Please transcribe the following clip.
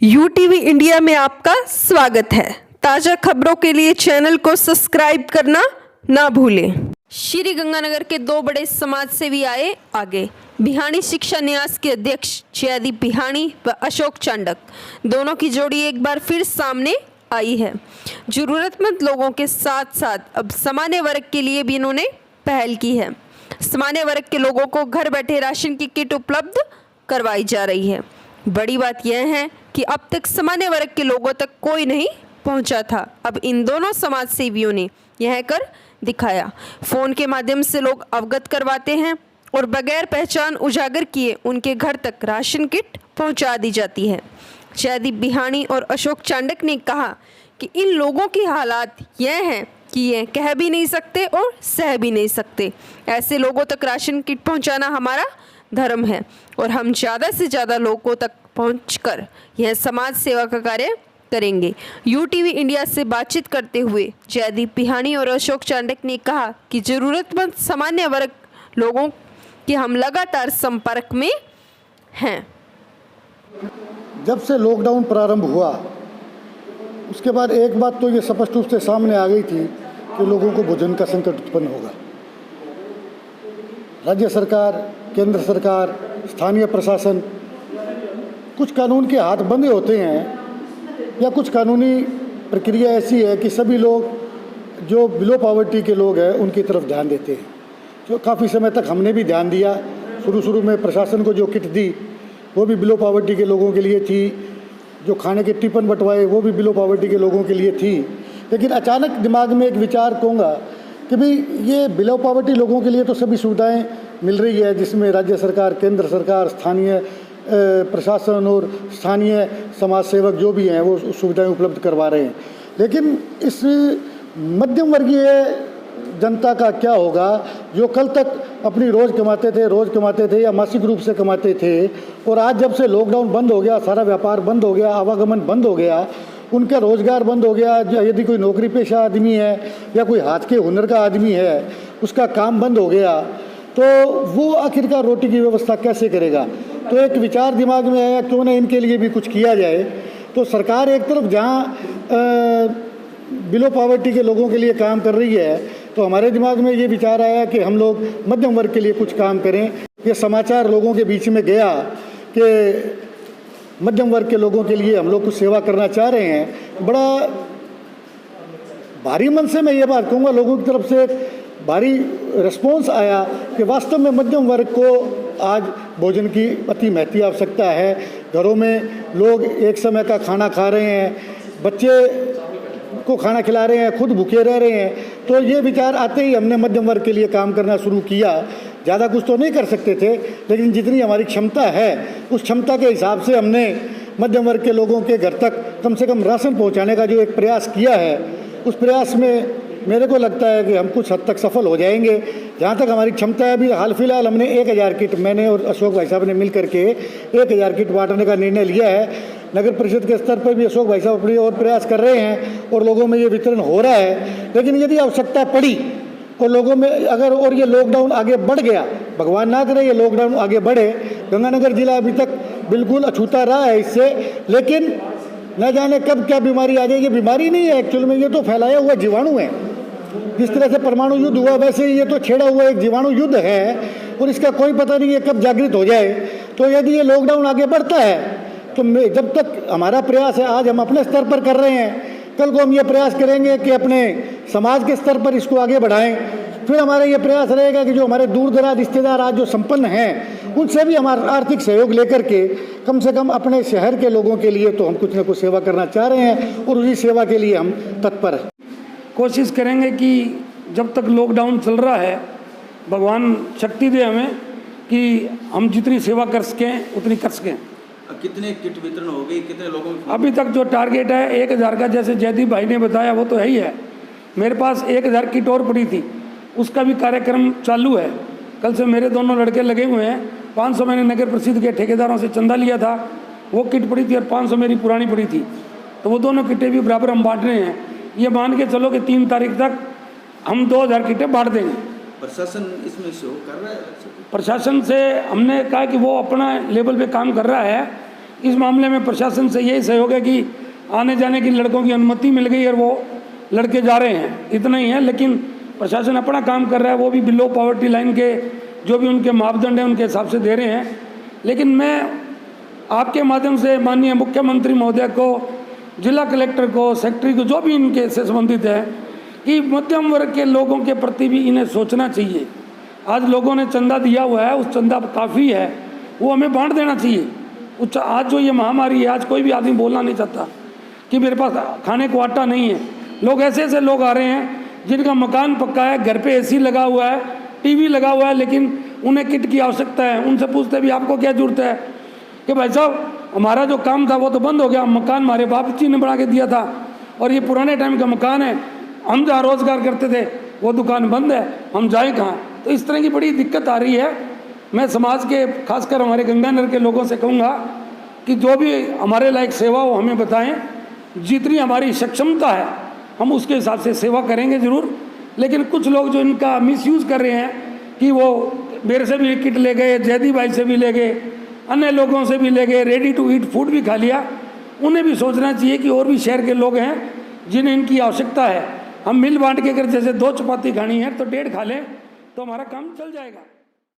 UTV India में आपका स्वागत है। ताज़ा खबरों के लिए चैनल को सब्सक्राइब करना ना भूलें। श्री गंगानगर के दो बड़े समाज सेवी आए आगे। बिहानी शिक्षा न्यास के अध्यक्ष जयदीप बिहानी व अशोक चांडक दोनों की जोड़ी एक बार फिर सामने आई है। जरूरतमंद लोगों के साथ साथ अब सामान्य वर्ग के लिए भी इन्होंने पहल की है। सामान्य वर्ग के लोगों को घर बैठे राशन की किट उपलब्ध करवाई जा रही है। बड़ी बात यह है कि अब तक सामान्य वर्ग के लोगों तक कोई नहीं पहुंचा था। अब इन दोनों समाज सेवियों ने यह कर दिखाया। फोन के माध्यम से लोग अवगत करवाते हैं और बगैर पहचान उजागर किए उनके घर तक राशन किट पहुंचा दी जाती है। जयदीप बिहानी और अशोक चांडक ने कहा कि इन लोगों की हालात यह हैं कि ये कह भी नहीं सकते और सह भी नहीं सकते। ऐसे लोगों तक राशन किट पहुंचाना हमारा धर्म है और हम ज़्यादा से ज़्यादा लोगों तक पहुंचकर यह समाज सेवा का कार्य करेंगे। यूटीवी इंडिया से बातचीत करते हुए जयदीप बिहानी और अशोक चांडक ने कहा कि ज़रूरतमंद सामान्य वर्ग लोगों के हम लगातार संपर्क में हैं। जब से लॉकडाउन प्रारंभ हुआ उसके बाद एक बात तो ये स्पष्ट रूप से सामने आ गई थी कि लोगों को भोजन का संकट उत्पन्न होगा। राज्य सरकार, केंद्र सरकार, स्थानीय प्रशासन, कुछ कानून के हाथ बंधे होते हैं या कुछ कानूनी प्रक्रिया ऐसी है कि सभी लोग जो बिलो पॉवर्टी के लोग हैं उनकी तरफ ध्यान देते हैं। जो काफ़ी समय तक हमने भी ध्यान दिया। शुरू में प्रशासन को जो किट दी वो भी बिलो पॉवर्टी के लोगों के लिए थी। जो खाने के टिफिन बंटवाए वो भी बिलो पॉवर्टी के लोगों के लिए थी। लेकिन अचानक दिमाग में एक विचार कहूँगा कि भाई ये बिलो पॉवर्टी लोगों के लिए तो सभी सुविधाएं मिल रही है, जिसमें राज्य सरकार, केंद्र सरकार, स्थानीय प्रशासन और स्थानीय समाज सेवक जो भी हैं वो सुविधाएं उपलब्ध करवा रहे हैं। लेकिन इस मध्यम वर्गीय जनता का क्या होगा जो कल तक अपनी रोज़ कमाते थे या मासिक रूप से कमाते थे, और आज जब से लॉकडाउन बंद हो गया, सारा व्यापार बंद हो गया, आवागमन बंद हो गया, उनका रोज़गार बंद हो गया। यदि कोई नौकरी पेशा आदमी है या कोई हाथ के हुनर का आदमी है उसका काम बंद हो गया, तो वो आखिरकार रोटी की व्यवस्था कैसे करेगा। तो एक विचार दिमाग में आया क्यों ना इनके लिए भी कुछ किया जाए। तो सरकार एक तरफ जहाँ बिलो पॉवर्टी के लोगों के लिए काम कर रही है, तो हमारे दिमाग में ये विचार आया कि हम लोग मध्यम वर्ग के लिए कुछ काम करें। ये समाचार लोगों के बीच में गया कि मध्यम वर्ग के लोगों के लिए हम लोग कुछ सेवा करना चाह रहे हैं। बड़ा भारी मन से मैं ये बात कहूँगा, लोगों की तरफ से भारी रिस्पॉन्स आया कि वास्तव में मध्यम वर्ग को आज भोजन की अति महती आवश्यकता है। घरों में लोग एक समय का खाना खा रहे हैं, बच्चे को खाना खिला रहे हैं, खुद भूखे रह रहे हैं। तो ये विचार आते ही हमने मध्यम वर्ग के लिए काम करना शुरू किया। ज़्यादा कुछ तो नहीं कर सकते थे, लेकिन जितनी हमारी क्षमता है उस क्षमता के हिसाब से हमने मध्यम वर्ग के लोगों के घर तक कम से कम राशन पहुंचाने का जो एक प्रयास किया है, उस प्रयास में मेरे को लगता है कि हम कुछ हद तक सफल हो जाएंगे। जहाँ तक हमारी क्षमता है, अभी हाल फिलहाल हमने 1000 किट, मैंने और अशोक भाई साहब ने मिल करके 1000 किट बांटने का निर्णय लिया है। नगर परिषद के स्तर पर भी अशोक भाई साहब अपनी और प्रयास कर रहे हैं और लोगों में ये वितरण हो रहा है। लेकिन यदि आवश्यकता पड़ी और लोगों में अगर और ये लॉकडाउन आगे बढ़ गया, भगवान ना करे ये लॉकडाउन आगे बढ़े, गंगानगर जिला अभी तक बिल्कुल अछूता रहा है इससे, लेकिन न जाने कब क्या बीमारी आ जाएगी। बीमारी नहीं है एक्चुअल में, ये तो फैलाया हुआ जीवाणु है। जिस तरह से परमाणु युद्ध हुआ वैसे ये तो छेड़ा हुआ एक जीवाणु युद्ध है और इसका कोई पता नहीं है कब जागृत हो जाए। तो यदि ये लॉकडाउन आगे बढ़ता है तो जब तक हमारा प्रयास है, आज हम अपने स्तर पर कर रहे हैं, कल को हम ये प्रयास करेंगे कि अपने समाज के स्तर पर इसको आगे बढ़ाएं। फिर हमारा ये प्रयास रहेगा कि जो हमारे दूर दराज रिश्तेदार आज जो संपन्न हैं उनसे भी हमारा आर्थिक सहयोग लेकर के कम से कम अपने शहर के लोगों के लिए तो हम कुछ न कुछ सेवा करना चाह रहे हैं और उसी सेवा के लिए हम तत्पर हैं। कोशिश करेंगे कि जब तक लॉकडाउन चल रहा है भगवान शक्ति दे हमें कि हम जितनी सेवा कर सकें उतनी कर सकें। कितने किट वितरण हो गई, कितने लोगों में? अभी तक जो टारगेट है 1000 का, जैसे जयदीप भाई ने बताया वो तो है ही है। मेरे पास 1000 किट और पड़ी थी, उसका भी कार्यक्रम चालू है। कल से मेरे दोनों लड़के लगे हुए हैं। 500 मैंने नगर परिषद के ठेकेदारों से चंदा लिया था, वो किट पड़ी थी और 500 मेरी पुरानी पड़ी थी, तो वो दोनों किटें भी बराबर हम बांट रहे हैं। ये मान के चलो कि 3 तारीख तक हम 2000 किटें बांट देंगे। प्रशासन इसमें सहयोग कर रहा है? प्रशासन से हमने कहा कि वो अपना लेवल पे काम कर रहा है, इस मामले में प्रशासन से यही सहयोग है कि आने जाने की लड़कों की अनुमति मिल गई और वो लड़के जा रहे हैं, इतना ही है। लेकिन प्रशासन अपना काम कर रहा है, वो भी बिलो पॉवर्टी लाइन के जो भी उनके मापदंड हैं उनके हिसाब से दे रहे हैं। लेकिन मैं आपके माध्यम से माननीय मुख्यमंत्री महोदय को, जिला कलेक्टर को, सेक्रेटरी को, जो भी इनके से संबंधित है, कि मध्यम वर्ग के लोगों के प्रति भी इन्हें सोचना चाहिए। आज लोगों ने चंदा दिया हुआ है, उस चंदा काफ़ी है, वो हमें बांट देना चाहिए। आज जो ये महामारी है, आज कोई भी आदमी बोलना नहीं चाहता कि मेरे पास खाने को आटा नहीं है। लोग ऐसे ऐसे लोग आ रहे हैं जिनका मकान पक्का है, घर पे एसी लगा हुआ है, टीवी लगा हुआ है, लेकिन उन्हें किट की आवश्यकता है। उनसे पूछते भी आपको क्या जरूरत है, कि भाई साहब हमारा जो काम था वो तो बंद हो गया, मकान हमारे बाप जी ने बना के दिया था और ये पुराने टाइम का मकान है, हम जहाँ रोजगार करते थे वो दुकान बंद है, हम जाए कहाँ। तो इस तरह की बड़ी दिक्कत आ रही है। मैं समाज के, खासकर हमारे गंगानगर के लोगों से कहूँगा कि जो भी हमारे लायक सेवा हो हमें बताएं, जितनी हमारी सक्षमता है हम उसके हिसाब से सेवा करेंगे ज़रूर। लेकिन कुछ लोग जो इनका मिसयूज़ कर रहे हैं कि वो मेरे से भी किट ले गए, जयदीप भाई से भी ले गए, अन्य लोगों से भी ले गए, रेडी टू ईट फूड भी खा लिया, उन्हें भी सोचना चाहिए कि और भी शहर के लोग हैं जिन्हें इनकी आवश्यकता है। हम मिल बांट के अगर जैसे 2 चपाती खानी है तो 1.5 खा लें तो हमारा काम चल जाएगा।